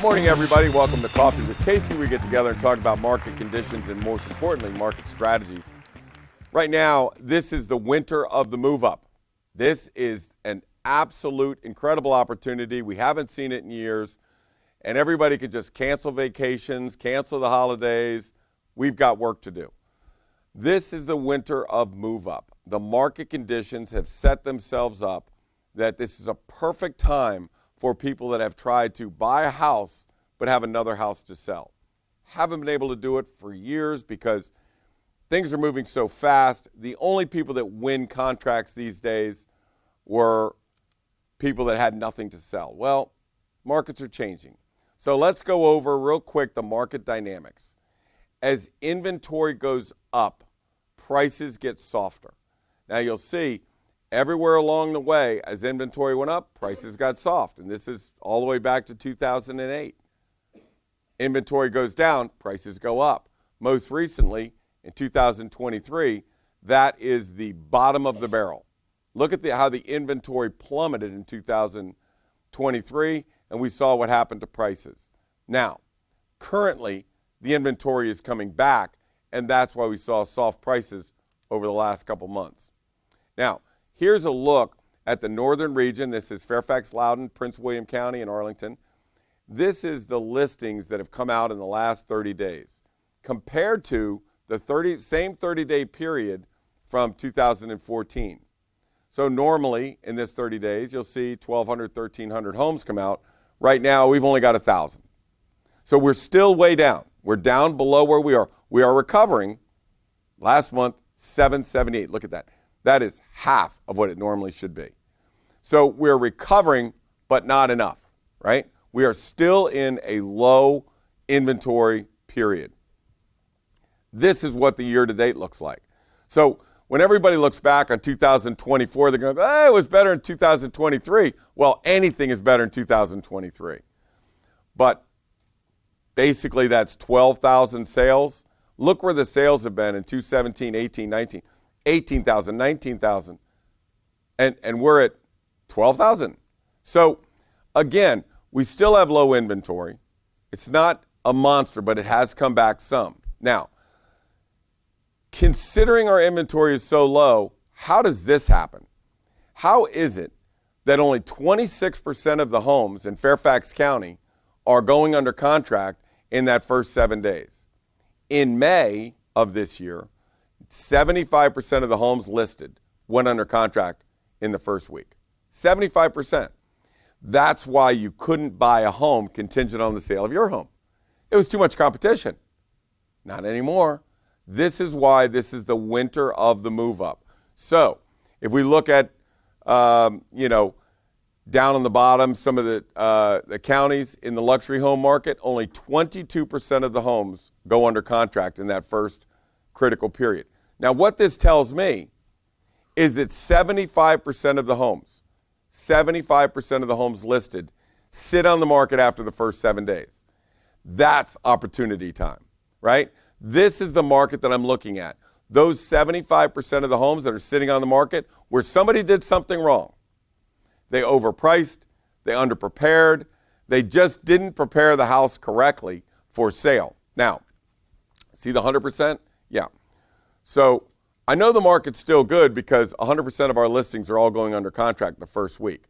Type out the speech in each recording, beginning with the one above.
morning, everybody. Welcome to Coffee with Casey. We get together and talk about market conditions and, most importantly, market strategies. Right now, this is the winter of the move-up. This is an absolute incredible opportunity. We haven't seen it in years, and everybody could just cancel vacations, cancel the holidays. We've got work to do. This is the winter of move-up. The market conditions have set themselves up that this is a perfect time for people that have tried to buy a house but have another house to sell. Haven't been able to do it for years because things are moving so fast. The only people that win contracts these days were people that had nothing to sell. Well, markets are changing. So let's go over real quick the market dynamics. As inventory goes up, prices get softer. Now you'll see everywhere along the way, as inventory went up, prices got soft. And this is all the way back to 2008. Inventory goes down, prices go up. Most recently, in 2023, that is the bottom of the barrel. Look at how the inventory plummeted in 2023, and we saw what happened to prices. Now, currently, the inventory is coming back, and that's why we saw soft prices over the last couple months. Now, here's a look at the northern region. This is Fairfax, Loudoun, Prince William County, and Arlington. This is the listings that have come out in the last 30 days compared to the same 30-day period from 2014. So normally in this 30 days, you'll see 1,200, 1,300 homes come out. Right now, we've only got 1,000. So we're still way down. We're down below where we are. We are recovering. Last month, 778. Look at that. That is half of what it normally should be. So we're recovering, but not enough, right? We are still in a low inventory period. This is what the year-to-date looks like. So when everybody looks back on 2024, they're going to go, hey, it was better in 2023. Well, anything is better in 2023. But basically, that's 12,000 sales. Look where the sales have been in 2017, 18, 19. 18,000, 19,000, and we're at 12,000. So again, we still have low inventory. It's not a monster, but it has come back some. Now, considering our inventory is so low, how does this happen? How is it that only 26% of the homes in Fairfax County are going under contract in that first 7 days? In May of this year, 75% of the homes listed went under contract in the first week. 75%. That's why you couldn't buy a home contingent on the sale of your home. It was too much competition. Not anymore. This is why this is the winter of the move-up. So if we look at, down on the bottom, some of the counties in the luxury home market, only 22% of the homes go under contract in that first critical period. Now, what this tells me is that 75% of the homes, 75% of the homes listed sit on the market after the first 7 days. That's opportunity time, right? This is the market that I'm looking at. Those 75% of the homes that are sitting on the market where somebody did something wrong. They overpriced, they underprepared, they just didn't prepare the house correctly for sale. Now, see the 100%? Yeah. So I know the market's still good because 100% of our listings are all going under contract the first week.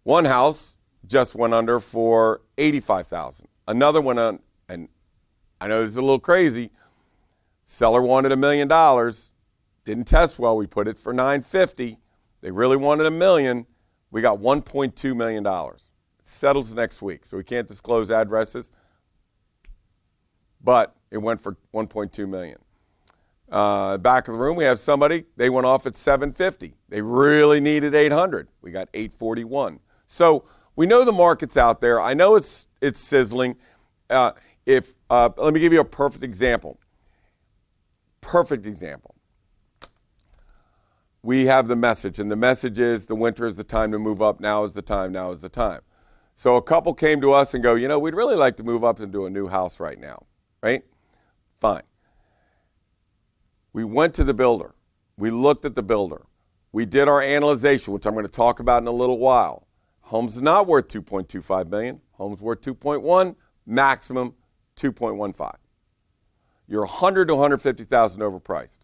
One house just went under for $85,000. Another went on, and I know this is a little crazy. Seller wanted $1 million. Didn't test well. We put it for $950,000. They really wanted $1 million. We got $1.2 million. It settles next week, so we can't disclose addresses. But it went for $1.2 million. Back of the room, we have somebody, they went off at $750,000. They really needed $800,000. We got $841,000. So we know the market's out there. I know it's sizzling. Let me give you a perfect example. Perfect example. We have the message, and the message is the winter is the time to move up. Now is the time. Now is the time. So a couple came to us and go, we'd really like to move up and do a new house right now, right? Fine. We went to the builder. We looked at the builder. We did our analyzation, which I'm going to talk about in a little while. Home's not worth $2.25 million. Homes worth 2.1, maximum 2.15. You're 100 to 150,000 overpriced.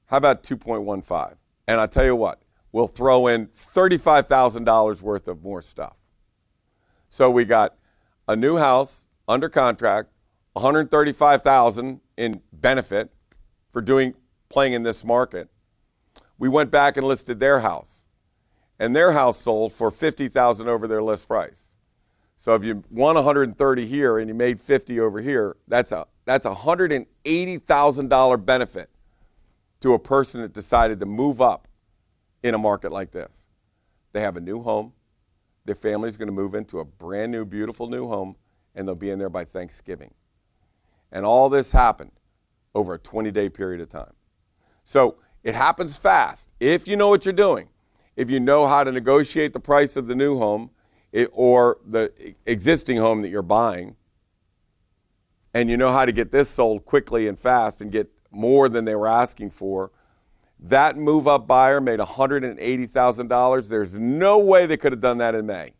How about 2.15? And I'll tell you what, we'll throw in $35,000 worth of more stuff. So we got a new house under contract, $135,000 in benefit for playing in this market. We went back and listed their house, and their house sold for $50,000 over their list price. So if you won 130 here and you made 50 over here, that's a $180,000 benefit to a person that decided to move up in a market like this. They have a new home. Their family's going to move into a brand new, beautiful new home, and they'll be in there by Thanksgiving. And all this happened over a 20-day period of time. So it happens fast if you know what you're doing. If you know how to negotiate the price of the new home or the existing home that you're buying, and you know how to get this sold quickly and fast and get more than they were asking for, that move-up buyer made $180,000. There's no way they could have done that in May.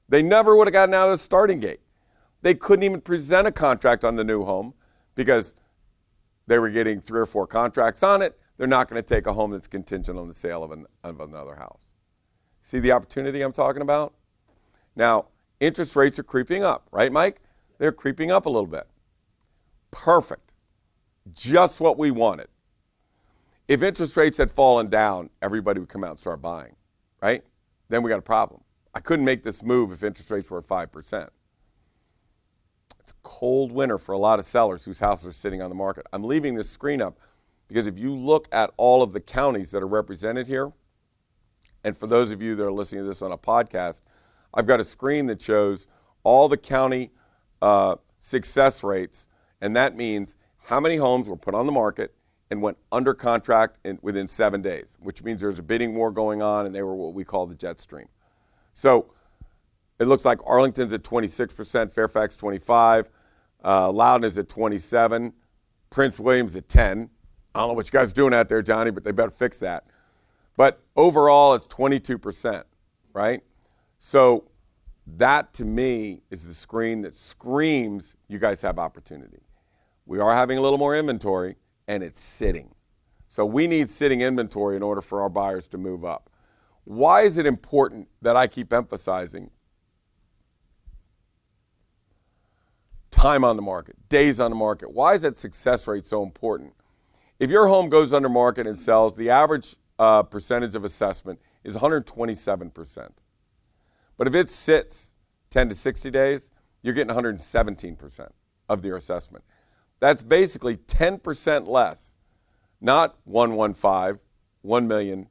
They never would have gotten out of the starting gate. They couldn't even present a contract on the new home because they were getting 3 or 4 contracts on it. They're not going to take a home that's contingent on the sale of another house. See the opportunity I'm talking about? Now, interest rates are creeping up, right, Mike? They're creeping up a little bit. Perfect. Just what we wanted. If interest rates had fallen down, everybody would come out and start buying, right? Then we got a problem. I couldn't make this move if interest rates were at 5%. It's a cold winter for a lot of sellers whose houses are sitting on the market. I'm leaving this screen up because if you look at all of the counties that are represented here, and for those of you that are listening to this on a podcast, I've got a screen that shows all the county success rates, and that means how many homes were put on the market and went under contract within 7 days, which means there's a bidding war going on, and they were what we call the jet stream. So it looks like Arlington's at 26%, Fairfax 25%, Loudoun is at 27%, Prince William's at 10%. I don't know what you guys are doing out there, Johnny, but they better fix that. But overall, it's 22%, right? So that, to me, is the screen that screams you guys have opportunity. We are having a little more inventory, and it's sitting. So we need sitting inventory in order for our buyers to move up. Why is it important that I keep emphasizing time on the market, days on the market? Why is that success rate so important? If your home goes under market and sells, the average percentage of assessment is 127%. But if it sits 10 to 60 days, you're getting 117% of your assessment. That's basically 10% less, not 115, 1,050,000,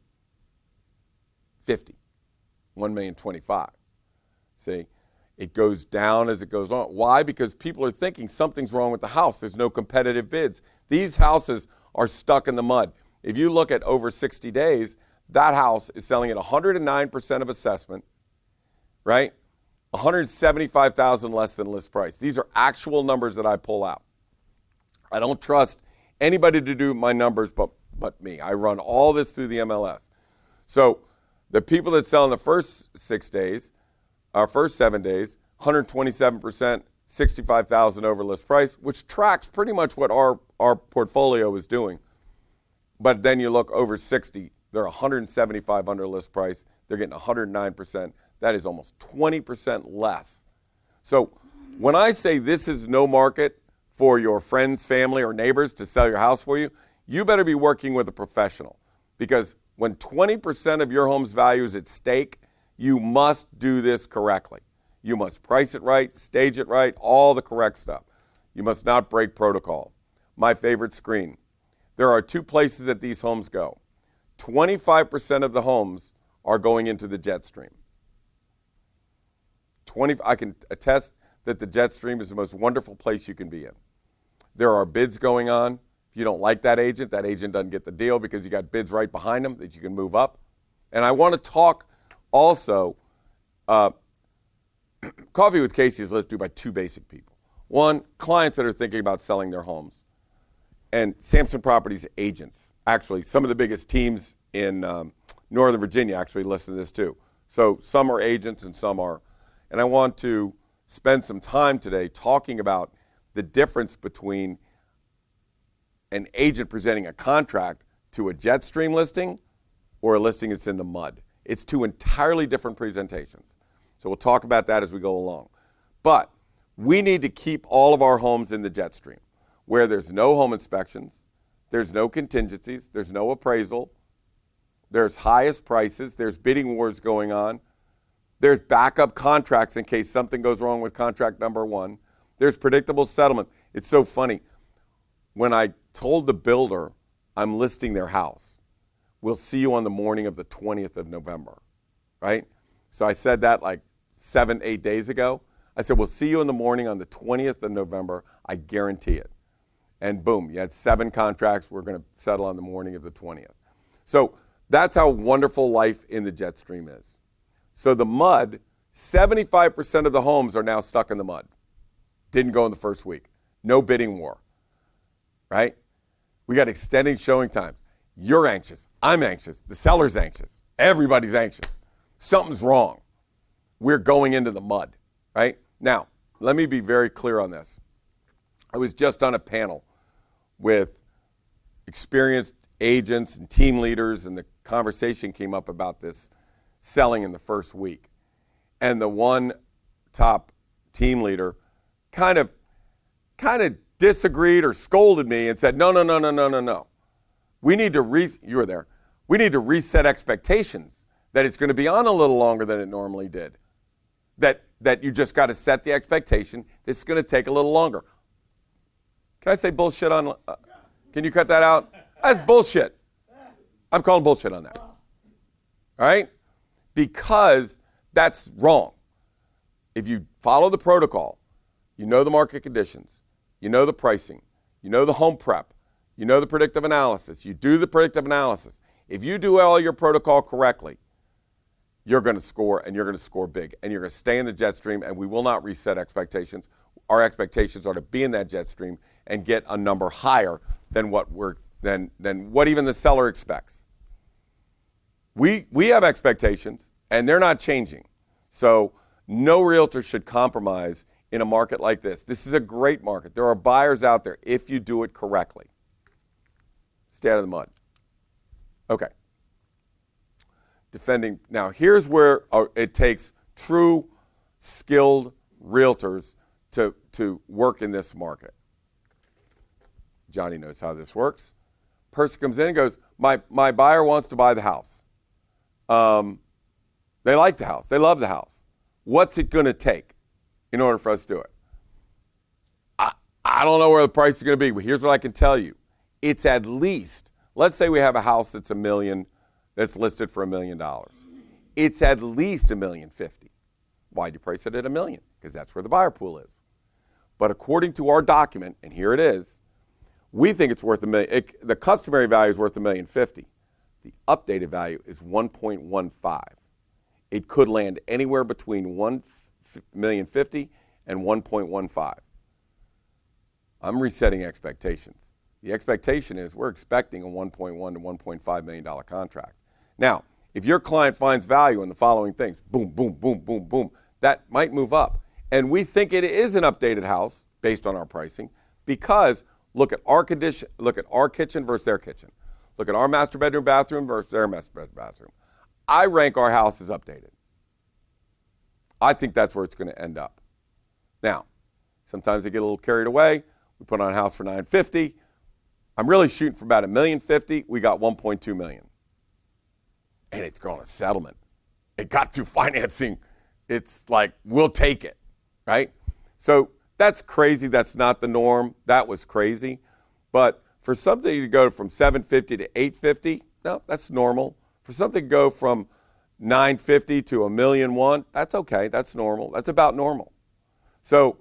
1,025,000. See, it goes down as it goes on. Why? Because people are thinking something's wrong with the house. There's no competitive bids. These houses are stuck in the mud. If you look at over 60 days, that house is selling at 109% of assessment, right? 175,000 less than list price. These are actual numbers that I pull out. I don't trust anybody to do my numbers but me. I run all this through the MLS. So the people that sell in the first 6 days, our first 7 days, 127%, 65,000 over list price, which tracks pretty much what our portfolio is doing. But then you look over 60, they're 175 under list price. They're getting 109%. That is almost 20% less. So when I say this is no market for your friends, family, or neighbors to sell your house for you, you better be working with a professional. Because when 20% of your home's value is at stake, you must do this correctly. You must price it right, stage it right, all the correct stuff. You must not break protocol. My favorite screen. There are 2 places that these homes go. 25% of the homes are going into the jet stream. I can attest that the jet stream is the most wonderful place you can be in. There are bids going on. If you don't like that agent doesn't get the deal because you got bids right behind them that you can move up. And I want to talk also, Coffee with Casey is listened to by 2 basic people. One, clients that are thinking about selling their homes. And Samson Properties agents. Actually, some of the biggest teams in Northern Virginia actually listen to this too. So some are agents and some are. And I want to spend some time today talking about the difference between an agent presenting a contract to a Jetstream listing or a listing that's in the mud. It's two entirely different presentations. So we'll talk about that as we go along. But we need to keep all of our homes in the Jetstream, where there's no home inspections, there's no contingencies, there's no appraisal, there's highest prices, there's bidding wars going on, there's backup contracts in case something goes wrong with contract number one, there's predictable settlement. It's so funny. When I told the builder I'm listing their house, we'll see you on the morning of the 20th of November, right? So I said that like 7-8 days ago. I said, we'll see you in the morning on the 20th of November. I guarantee it. And boom, you had 7 contracts. We're going to settle on the morning of the 20th. So that's how wonderful life in the Jetstream is. So the mud, 75% of the homes are now stuck in the mud. Didn't go in the first week. No bidding war, right? We got extending showing times. You're anxious. I'm anxious. The seller's anxious. Everybody's anxious. Something's wrong. We're going into the mud, right? Now, let me be very clear on this. I was just on a panel with experienced agents and team leaders, and the conversation came up about this selling in the first week. And the one top team leader kind of disagreed or scolded me and said, no. We need to you were there. We need to reset expectations, that it's going to be on a little longer than it normally did. That you just got to set the expectation. This is going to take a little longer. Can I say bullshit on? Can you cut that out? That's bullshit. I'm calling bullshit on that. All right? Because that's wrong. If you follow the protocol, you know the market conditions, you know the pricing, you know the home prep, you know the predictive analysis, you do the predictive analysis. If you do all your protocol correctly, you're going to score, and you're going to score big, and you're going to stay in the Jetstream, and we will not reset expectations. Our expectations are to be in that Jetstream and get a number higher than what than what even the seller expects. We have expectations, and they're not changing. So no realtor should compromise in a market like this. This is a great market. There are buyers out there if you do it correctly. Stay out of the mud. Okay. Defending. Now, here's where it takes true skilled realtors to work in this market. Johnny knows how this works. Person comes in and goes, my buyer wants to buy the house. They like the house. They love the house. What's it going to take in order for us to do it? I don't know where the price is going to be, but here's what I can tell you. It's at least, let's say we have a house that's $1 million, that's listed for $1 million. It's at least $1.05 million. Why do you price it at $1 million? Because that's where the buyer pool is. But according to our document, and here it is, we think it's worth $1 million. The customary value is worth $1.05 million. The updated value is 1.15. It could land anywhere between $1.05 million and 1.15. I'm resetting expectations. The expectation is we're expecting a $1.1 to $1.5 million contract. Now, if your client finds value in the following things, boom, boom, boom, boom, boom, that might move up. And we think it is an updated house based on our pricing, because look at our condition, look at our kitchen versus their kitchen. Look at our master bedroom, bathroom versus their master bedroom, bathroom. I rank our house as updated. I think that's where it's going to end up. Now, sometimes they get a little carried away. We put on a house for $950,000. I'm really shooting for about $1.05 million. We got $1.2 million. And it's going to settlement. It got through financing. It's like, we'll take it, right? So that's crazy. That's not the norm. That was crazy. But for something to go from $750,000 to $850,000, no, that's normal. For something to go from $950,000 to $1.1 million, that's okay. That's normal. That's about normal. So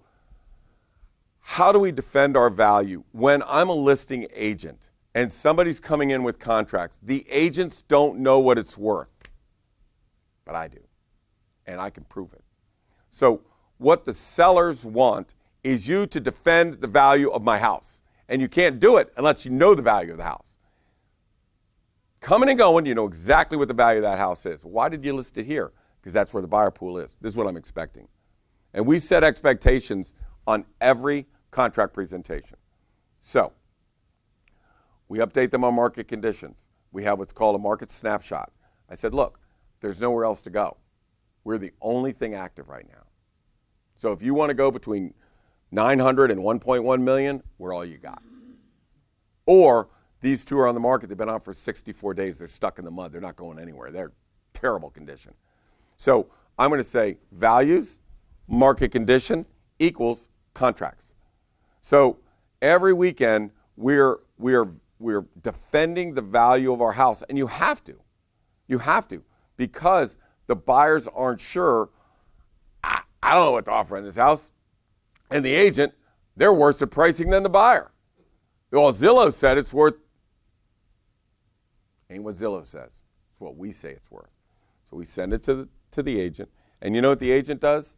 how do we defend our value? When I'm a listing agent and somebody's coming in with contracts, the agents don't know what it's worth, but I do, and I can prove it. So what the sellers want is you to defend the value of my house, and you can't do it unless you know the value of the house. Coming and going, you know exactly what the value of that house is. Why did you list it here? Because that's where the buyer pool is. This is what I'm expecting. And we set expectations on every contract presentation. So we update them on market conditions. We have what's called a market snapshot. I said, look, there's nowhere else to go. We're the only thing active right now. So if you want to go between 900 and 1.1 million, we're all you got. Or these two are on the market. They've been on for 64 days. They're stuck in the mud. They're not going anywhere. They're terrible condition. So I'm going to say values, market condition equals contracts. So every weekend we're defending the value of our house, and you have to. You have to, because the buyers aren't sure. I don't know what to offer in this house. And the agent, they're worse at pricing than the buyer. Well, Zillow said it's worth, ain't what Zillow says. It's what we say it's worth. So we send it to the agent. And you know what the agent does?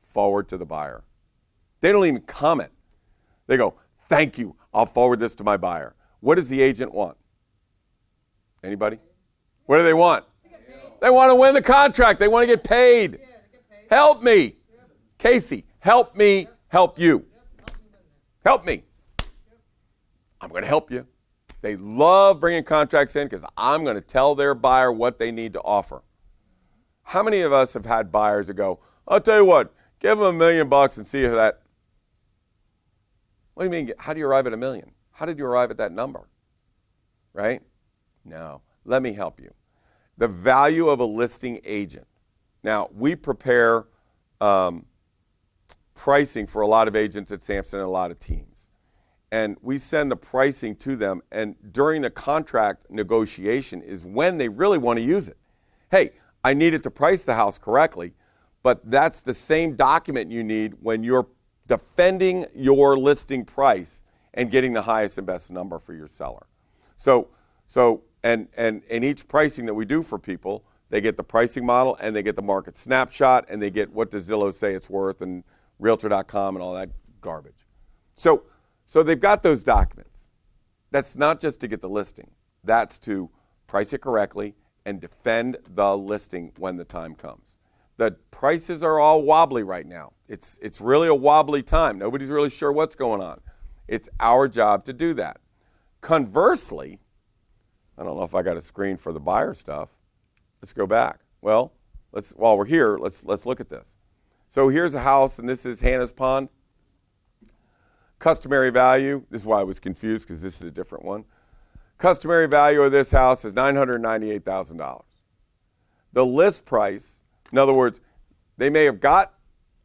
Forward to the buyer. They don't even comment. They go, thank you, I'll forward this to my buyer. What does the agent want? Anybody? What do they want? They want to win the contract. They want to get paid. Help me. Casey, help me help you. Help me. I'm going to help you. They love bringing contracts in because I'm going to tell their buyer what they need to offer. How many of us have had buyers that go, I'll tell you what, give them $1 million and see if that. What do you mean? How do you arrive at $1 million? How did you arrive at that number? Right? No. Let me help you. The value of a listing agent. Now, we prepare pricing for a lot of agents at Samson and a lot of teams. And we send the pricing to them, and during the contract negotiation is when they really want to use it. Hey, I needed to price the house correctly, but that's the same document you need when you're defending your listing price and getting the highest and best number for your seller. And each pricing that we do for people, they get the pricing model and they get the market snapshot and they get what does Zillow say it's worth and Realtor.com and all that garbage. So they've got those documents. That's not just to get the listing. That's to price it correctly and defend the listing when the time comes. The prices are all wobbly right now. It's really a wobbly time. Nobody's really sure what's going on. It's our job to do that. Conversely, I don't know if I got a screen for the buyer stuff. Let's go back. Well, while we're here, let's look at this. So here's a house, and this is Hannah's Pond. Customary value, this is why I was confused because this is a different one. Customary value of this house is $998,000. The list price, in other words, they may have got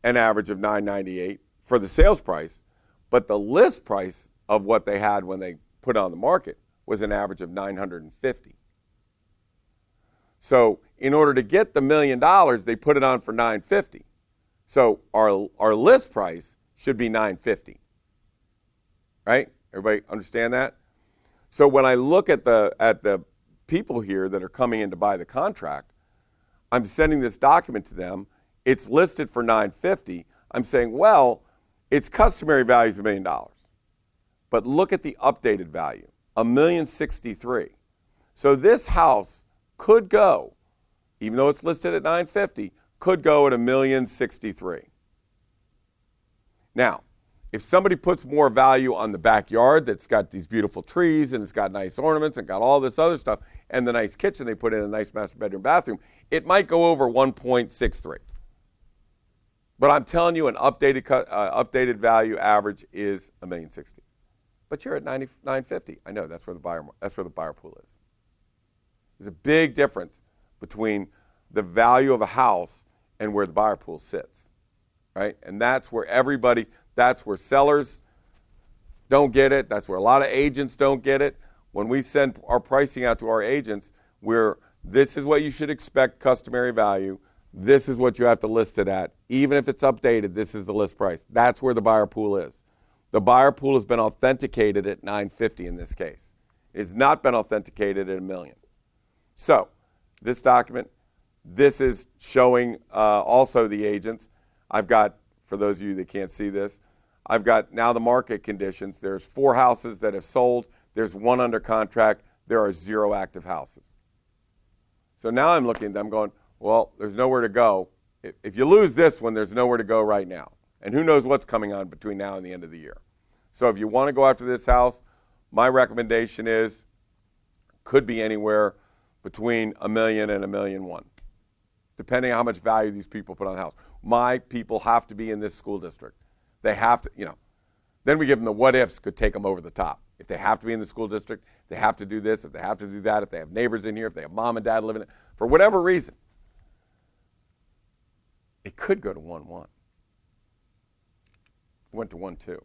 an average of $998 for the sales price, but the list price of what they had when they put it on the market was an average of $950. So in order to get the $1 million, they put it on for $950. So our list price should be $950. Right? Everybody understand that? So when I look at the people here that are coming in to buy the contract, I'm sending this document to them. It's listed for $950. I'm saying, well, its customary value is $1 million. But look at the updated value, $1,063,000. So this house could go, even though it's listed at $950, could go at $1,063,000. Now, if somebody puts more value on the backyard that's got these beautiful trees and it's got nice ornaments and got all this other stuff and the nice kitchen they put in, a nice master bedroom bathroom, it might go over 1.63. But I'm telling you, an updated value average is $1,060,000. But you're at $950. I know that's where the buyer pool is. There's a big difference between the value of a house and where the buyer pool sits, right? And that's where that's where sellers don't get it. That's where a lot of agents don't get it. When we send our pricing out to our agents, this is what you should expect customary value. This is what you have to list it at. Even if it's updated, this is the list price. That's where the buyer pool is. The buyer pool has been authenticated at $950 in this case. It has not been authenticated at $1 million. So this document, this is showing also the agents. I've got, for those of you that can't see this, I've got now the market conditions. There's 4 houses that have sold. There's 1 under contract. There are 0 active houses. So now I'm looking at them going, well, there's nowhere to go. if you lose this one, there's nowhere to go right now. And who knows what's coming on between now and the end of the year. So if you want to go after this house, my recommendation is, could be anywhere between $1 million and $1.1 million, depending on how much value these people put on the house. My people have to be in this school district. They have to, then we give them the what ifs could take them over the top. If they have to be in the school district, if they have to do this, if they have to do that, if they have neighbors in here, if they have mom and dad living in it, for whatever reason, it could go to 1-1. It went to 1-2.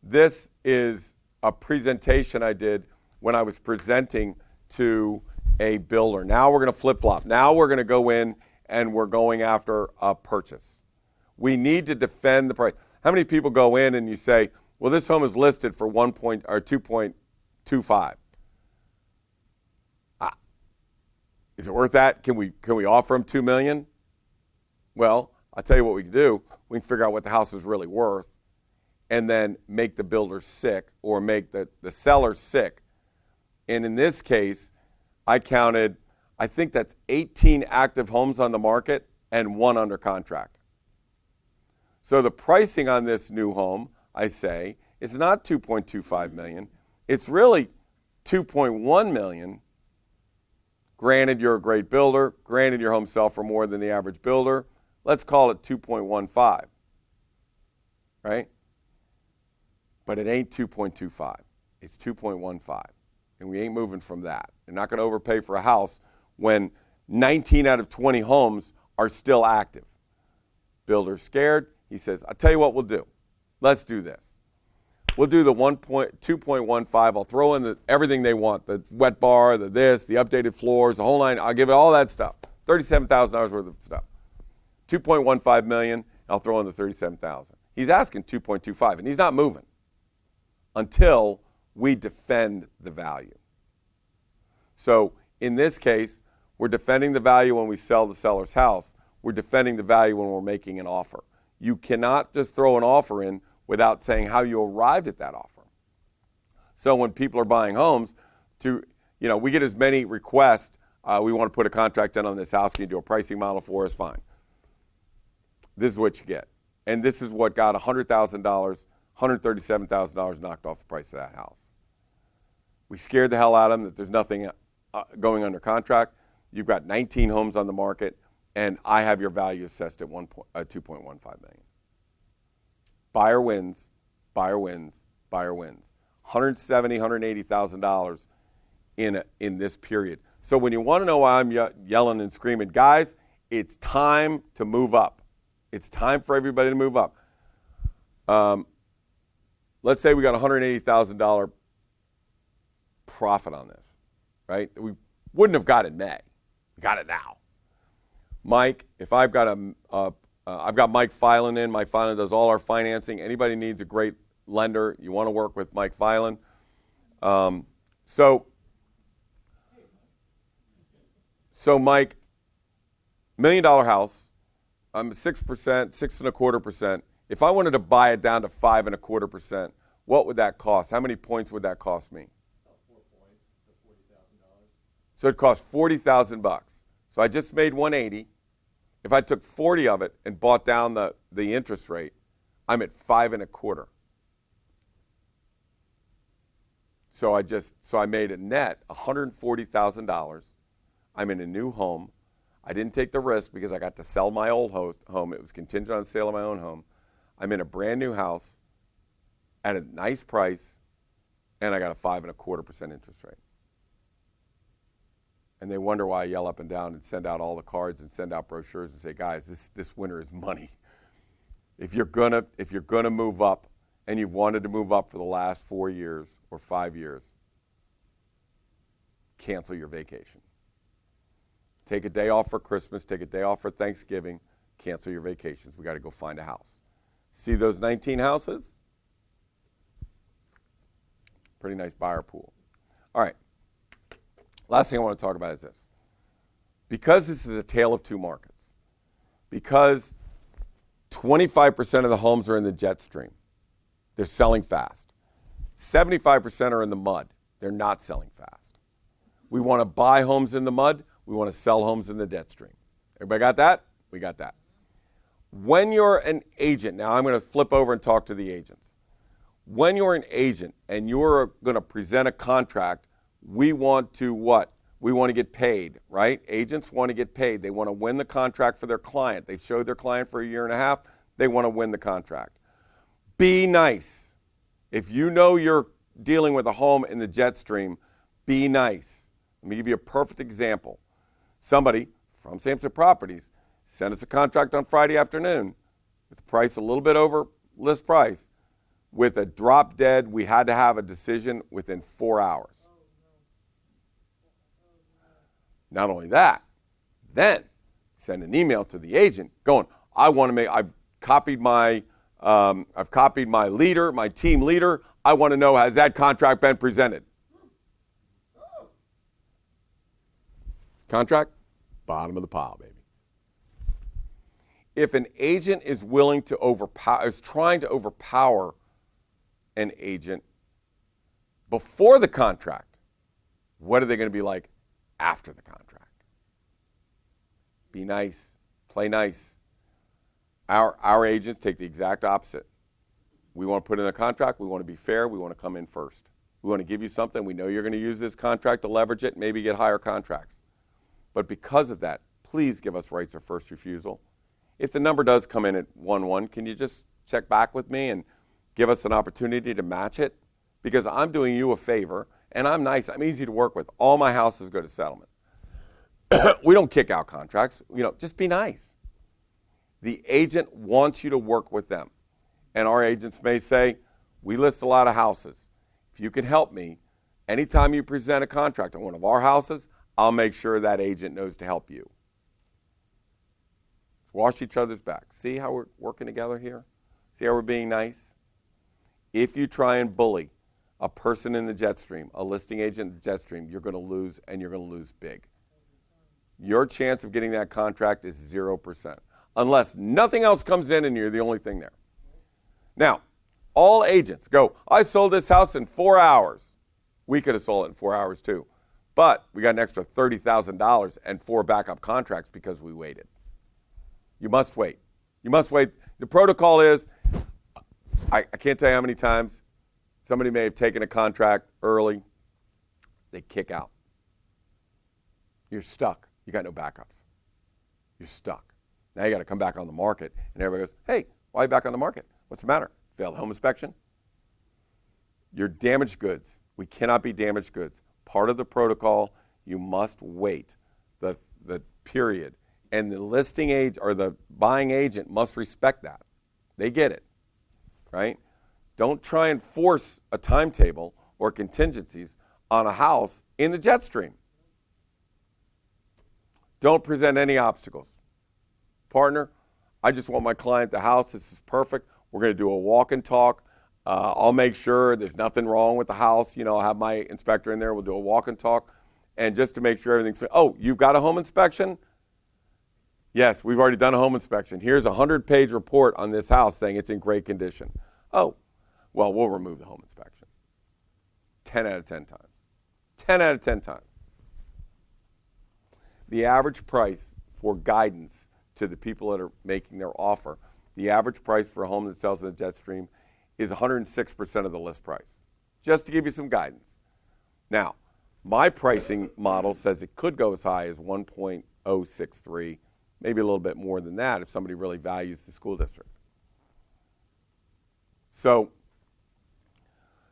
This is a presentation I did when I was presenting to a builder. Now we're going to flip-flop. Now we're going to go in and we're going after a purchase. We need to defend the price. How many people go in and you say, well, this home is listed for 2.25. Is it worth that? Can we offer them $2 million? Well, I'll tell you what we can do. We can figure out what the house is really worth and then make the builder sick or make the seller sick. And in this case, I counted, I think that's 18 active homes on the market and 1 under contract. So the pricing on this new home, I say, is not $2.25 million. It's really $2.1 million. Granted, you're a great builder. Granted, your home sell for more than the average builder. Let's call it 2.15, right? But it ain't 2.25. It's 2.15, and we ain't moving from that. You're not going to overpay for a house when 19 out of 20 homes are still active. Builder's scared. He says, I'll tell you what we'll do. Let's do this. We'll do the 2.15. I'll throw in everything they want, the wet bar, the updated floors, the whole line. I'll give it all that stuff, $37,000 worth of stuff. 2.15 million, I'll throw in the 37,000. He's asking 2.25, and he's not moving until we defend the value. So in this case, we're defending the value when we sell the seller's house. We're defending the value when we're making an offer. You cannot just throw an offer in without saying how you arrived at that offer. So when people are buying homes, we get as many requests, we want to put a contract in on this house, can you do a pricing model for us? Fine. This is what you get. And this is what got $100,000, $137,000 knocked off the price of that house. We scared the hell out of them that there's nothing going under contract. You've got 19 homes on the market, and I have your value assessed at $2.15 million. Buyer wins, buyer wins, buyer wins. $170,000, $180,000 in this period. So when you want to know why I'm yelling and screaming, guys, it's time to move up. It's time for everybody to move up. Let's say we got $180,000 profit on this, right? We wouldn't have got it in May. We got it now. Mike, if I've got I've got Mike Filan in. Mike Filan does all our financing. Anybody needs a great lender, you want to work with Mike Filan. So Mike, $1 million house, I'm 6%, 6.25%. If I wanted to buy it down to 5.25%, what would that cost? How many points would that cost me? About 4 points, so $40,000. So it cost $40,000. So I just made 180. If I took 40 of it and bought down the interest rate, I'm at 5.25. So I made a net $140,000. I'm in a new home. I didn't take the risk because I got to sell my old home. It was contingent on the sale of my own home. I'm in a brand new house at a nice price, and I got a 5.25% interest rate. And they wonder why I yell up and down and send out all the cards and send out brochures and say, guys, this winter is money. If you're gonna move up, and you've wanted to move up for the last 4 years or 5 years, cancel your vacation. Take a day off for Christmas, take a day off for Thanksgiving, cancel your vacations. We got to go find a house. See those 19 houses? Pretty nice buyer pool. All right. Last thing I want to talk about is this. Because this is a tale of two markets, because 25% of the homes are in the jet stream, they're selling fast. 75% are in the mud. They're not selling fast. We want to buy homes in the mud. We want to sell homes in the jet stream. Everybody got that? We got that. When you're an agent, now I'm going to flip over and talk to the agents. When you're an agent and you're going to present a contract, we want to what? We want to get paid, right? Agents want to get paid. They want to win the contract for their client. They've showed their client for a year and a half. They want to win the contract. Be nice. If you know you're dealing with a home in the jet stream, be nice. Let me give you a perfect example. Somebody from Samson Properties sent us a contract on Friday afternoon with the price a little bit over list price. With a drop dead, we had to have a decision within 4 hours. Not only that, then send an email to the agent going, I've copied my leader, my team leader. I want to know, has that contract been presented? Contract, bottom of the pile, baby. If an agent is willing to trying to overpower an agent before the contract, what are they going to be like after the contract? Be nice, play nice. Our agents take the exact opposite. We want to put in a contract, we want to be fair, we want to come in first. We want to give you something, we know you're going to use this contract to leverage it, maybe get higher contracts. But because of that, please give us rights of first refusal. If the number does come in at 1-1, can you just check back with me and give us an opportunity to match it? Because I'm doing you a favor, and I'm nice. I'm easy to work with. All my houses go to settlement. We don't kick out contracts. Just be nice. The agent wants you to work with them. And our agents may say, we list a lot of houses. If you can help me, anytime you present a contract on one of our houses, I'll make sure that agent knows to help you. Let's wash each other's back. See how we're working together here? See how we're being nice? If you try and bully a person in the jet stream, a listing agent in the jet stream, you're going to lose, and you're going to lose big. Your chance of getting that contract is 0%, unless nothing else comes in and you're the only thing there. Now, all agents go, I sold this house in 4 hours. We could have sold it in 4 hours too. But we got an extra $30,000 and 4 backup contracts because we waited. You must wait. You must wait. The protocol is, I can't tell you how many times somebody may have taken a contract early. They kick out. You're stuck. You got no backups. You're stuck. Now you got to come back on the market. And everybody goes, hey, why are you back on the market? What's the matter? Failed home inspection? You're damaged goods. We cannot be damaged goods. Part of the protocol, you must wait the period. And the listing agent or the buying agent must respect that. They get it, right? Don't try and force a timetable or contingencies on a house in the jet stream. Don't present any obstacles. Partner, I just want my client the house. This is perfect. We're going to do a walk and talk. I'll make sure there's nothing wrong with the house. I'll have my inspector in there. We'll do a walk and talk. And just to make sure everything's, oh, you've got a home inspection? Yes, we've already done a home inspection. Here's a 100-page report on this house saying it's in great condition. Oh, well, we'll remove the home inspection. 10 out of 10 times. 10 out of 10 times. The average price for guidance to the people that are making their offer, the average price for a home that sells in the jet stream is 106% of the list price, just to give you some guidance. Now, my pricing model says it could go as high as 1.063, maybe a little bit more than that if somebody really values the school district. So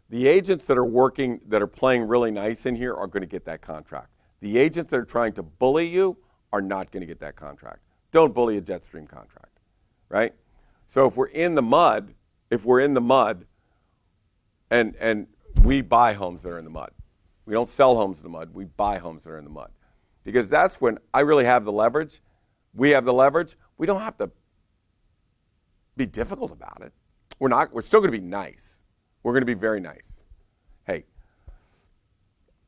the agents that are playing really nice in here are going to get that contract. The agents that are trying to bully you are not going to get that contract. Don't bully a jet stream contract, right? So if we're in the mud, and we buy homes that are in the mud. We don't sell homes in the mud. We buy homes that are in the mud. Because that's when I really have the leverage. We have the leverage. We don't have to be difficult about it. We're still going to be nice. We're going to be very nice. Hey,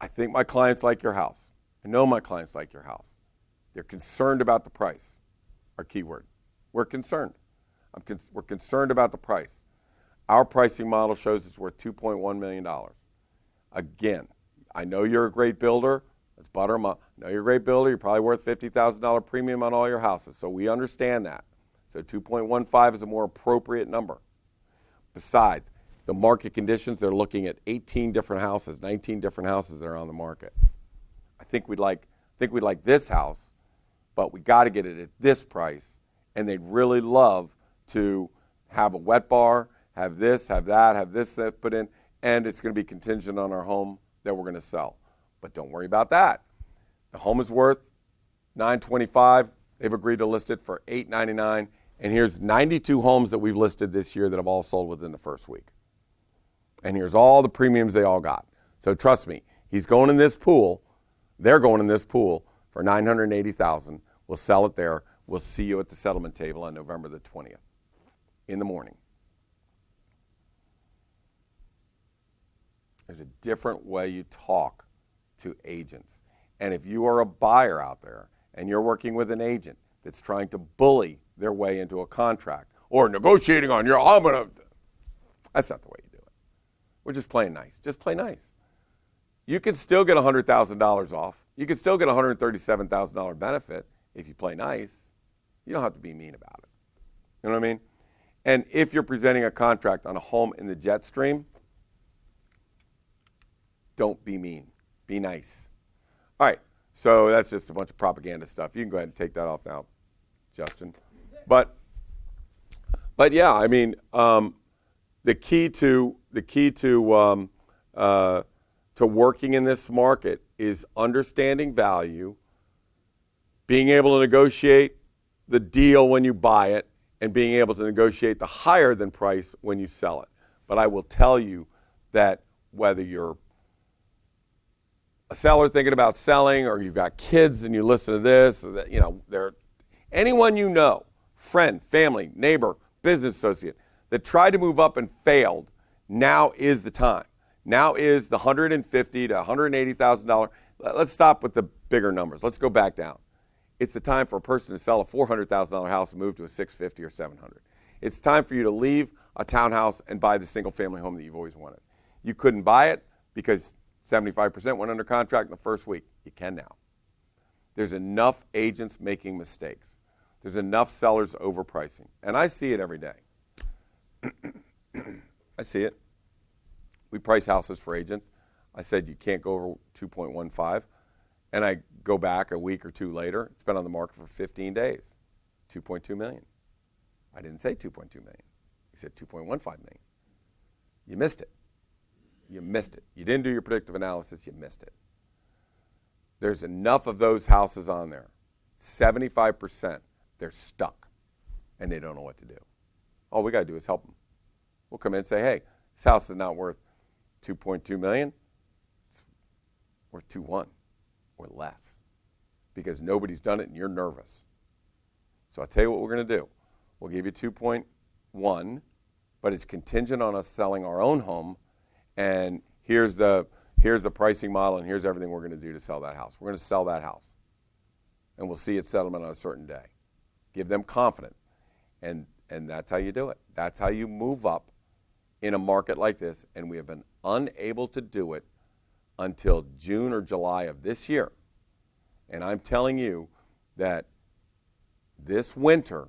I think my clients like your house. I know my clients like your house. They're concerned about the price. Our keyword. We're concerned. We're concerned about the price. Our pricing model shows it's worth $2.1 million. Again, I know you're a great builder. Let's butter them up. I know you're a great builder. You're probably worth $50,000 premium on all your houses. So we understand that. So 2.15 is a more appropriate number. Besides, the market conditions, they're looking at 18 different houses, 19 different houses that are on the market. I think we'd like this house, but we got to get it at this price. And they'd really love to have a wet bar, have this, have that, have this that put in, and it's going to be contingent on our home that we're going to sell. But don't worry about that. The home is worth $925. They've agreed to list it for $899. And here's 92 homes that we've listed this year that have all sold within the first week. And here's all the premiums they all got. So trust me, he's going in this pool. They're going in this pool for $980,000. We'll sell it there. We'll see you at the settlement table on November the 20th in the morning. There's a different way you talk to agents. And if you are a buyer out there and you're working with an agent that's trying to bully their way into a contract or negotiating on your, that's not the way you do it. We're just playing nice. Just play nice. You can still get $100,000 off. You can still get a $137,000 benefit if you play nice. You don't have to be mean about it. You know what I mean? And if you're presenting a contract on a home in the jet stream, don't be mean. Be nice. All right. So that's just a bunch of propaganda stuff. You can go ahead and take that off now, Justin. But yeah, I mean, the key to working in this market is understanding value, being able to negotiate the deal when you buy it, and being able to negotiate the higher than price when you sell it. But I will tell you that whether you're a seller thinking about selling, or you've got kids and you listen to this, or that, you know, anyone you know, friend, family, neighbor, business associate that tried to move up and failed, now is the time. Now is the $150,000 to $180,000. Let's stop with the bigger numbers. Let's go back down. It's the time for a person to sell a $400,000 house and move to a $650,000 or $700,000. It's time for you to leave a townhouse and buy the single-family home that you've always wanted. You couldn't buy it because 75% went under contract in the first week. You can now. There's enough agents making mistakes. There's enough sellers overpricing. And I see it every day. I see it. We price houses for agents. I said you can't go over 2.15. And I go back a week or two later. It's been on the market for 15 days. 2.2 million. I didn't say 2.2 million. I said 2.15 million. You missed it. You missed it. You didn't do your predictive analysis. You missed it. There's enough of those houses on there. 75%, they're stuck, and they don't know what to do. All we got to do is help them. We'll come in and say, hey, this house is not worth 2.2 million. It's worth 2.1 or less, because nobody's done it and you're nervous. So I'll tell you what we're going to do. We'll give you 2.1, but it's contingent on us selling our own home. And here's the pricing model, and here's everything we're going to do to sell that house. We're going to sell that house, and we'll see its settlement on a certain day. Give them confidence, and that's how you do it. That's how you move up in a market like this, and we have been unable to do it until June or July of this year. And I'm telling you that this winter,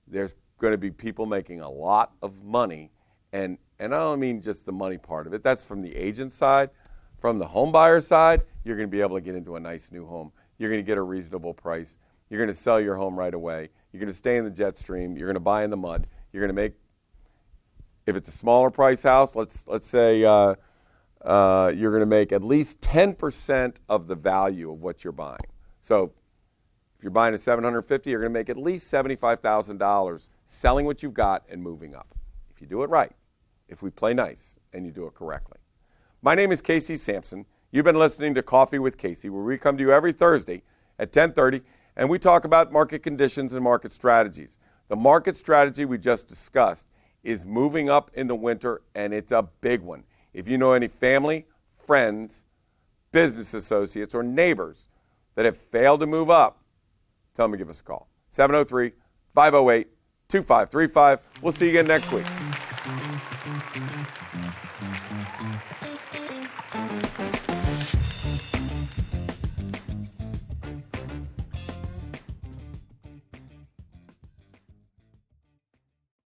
there's going to be people making a lot of money, and I don't mean just the money part of it. That's from the agent side. From the home buyer side, you're going to be able to get into a nice new home. You're going to get a reasonable price. You're going to sell your home right away. You're going to stay in the jet stream. You're going to buy in the mud. You're going to make, if it's a smaller price house, let's say you're going to make at least 10% of the value of what you're buying. So if you're buying a $750,000, you're going to make at least $75,000 selling what you've got and moving up. If you do it right, if we play nice and you do it correctly. My name is Casey Samson. You've been listening to Coffee with Casey, where we come to you every Thursday at 10:30, and we talk about market conditions and market strategies. The market strategy we just discussed is moving up in the winter, and it's a big one. If you know any family, friends, business associates, or neighbors that have failed to move up, tell them to give us a call. 703-508-2535. We'll see you again next week.